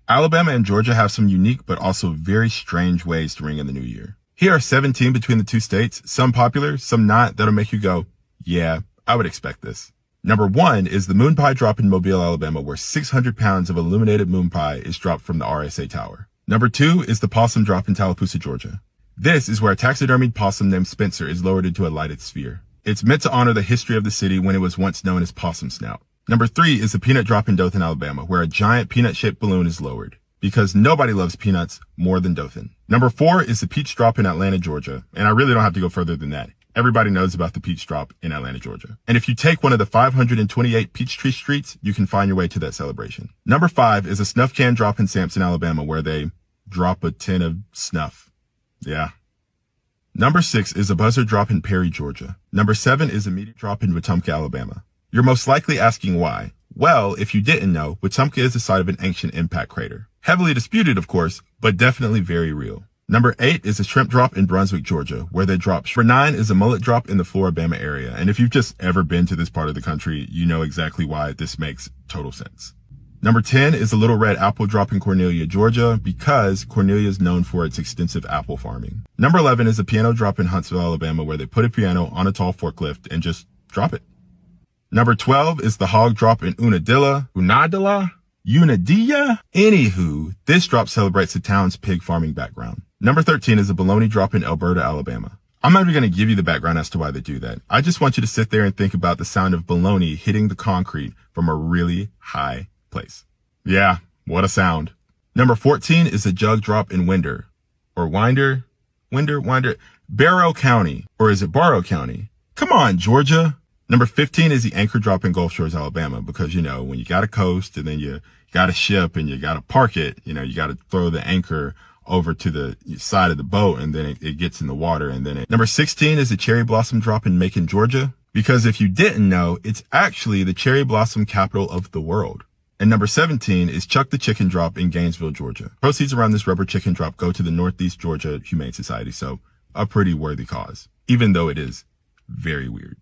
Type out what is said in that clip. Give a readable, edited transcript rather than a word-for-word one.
Alabama and Georgia have some unique but also very strange ways to ring in the new year. Here are 17 between the two states, some popular, some not, that'll make you go, yeah, I would expect this. Number 1 is the moon pie drop in Mobile, Alabama, where 600 pounds of illuminated moon pie is dropped from the RSA Tower. Number 2 is the possum drop in Tallapoosa, Georgia. This is where a taxidermied possum named Spencer is lowered into a lighted sphere. It's meant to honor the history of the city when it was once known as Possum Snout. Number 3 is the peanut drop in Dothan, Alabama, where a giant peanut-shaped balloon is lowered, because nobody loves peanuts more than Dothan. Number 4 is the peach drop in Atlanta, Georgia, and I really don't have to go further than that. Everybody knows about the peach drop in Atlanta, Georgia. And if you take one of the 528 Peachtree streets, you can find your way to that celebration. Number 5 is a snuff can drop in Sampson, Alabama, where they drop a tin of snuff. Yeah. Number 6 is a buzzer drop in Perry, Georgia. Number 7 is a meteor drop in Wetumpka, Alabama. You're most likely asking why. Well, if you didn't know, Wetumpka is the site of an ancient impact crater. Heavily disputed, of course, but definitely very real. Number 8 is a shrimp drop in Brunswick, Georgia, where they drop. Number 9 is a mullet drop in the Floribama area. And if you've just ever been to this part of the country, you know exactly why this makes total sense. Number 10 is a little red apple drop in Cornelia, Georgia, because Cornelia is known for its extensive apple farming. Number 11 is a piano drop in Huntsville, Alabama, where they put a piano on a tall forklift and just drop it. Number 12 is the hog drop in Unadilla. Anywho, this drop celebrates the town's pig farming background. Number 13 is a bologna drop in Alberta, Alabama. I'm not even going to give you the background as to why they do that. I just want you to sit there and think about the sound of bologna hitting the concrete from a really high place. Yeah, what a sound. Number 14 is a jug drop in Barrow County. Or is it Barrow County? Come on, Georgia. Number 15 is the anchor drop in Gulf Shores, Alabama, because, when you got to coast and then you got a ship and you got to park it, you got to throw the anchor over to the side of the boat and then it gets in the water. And then Number 16 is the cherry blossom drop in Macon, Georgia, because if you didn't know, it's actually the cherry blossom capital of the world. And number 17 is Chuck the Chicken drop in Gainesville, Georgia. Proceeds around this rubber chicken drop go to the Northeast Georgia Humane Society. So a pretty worthy cause, even though it is very weird.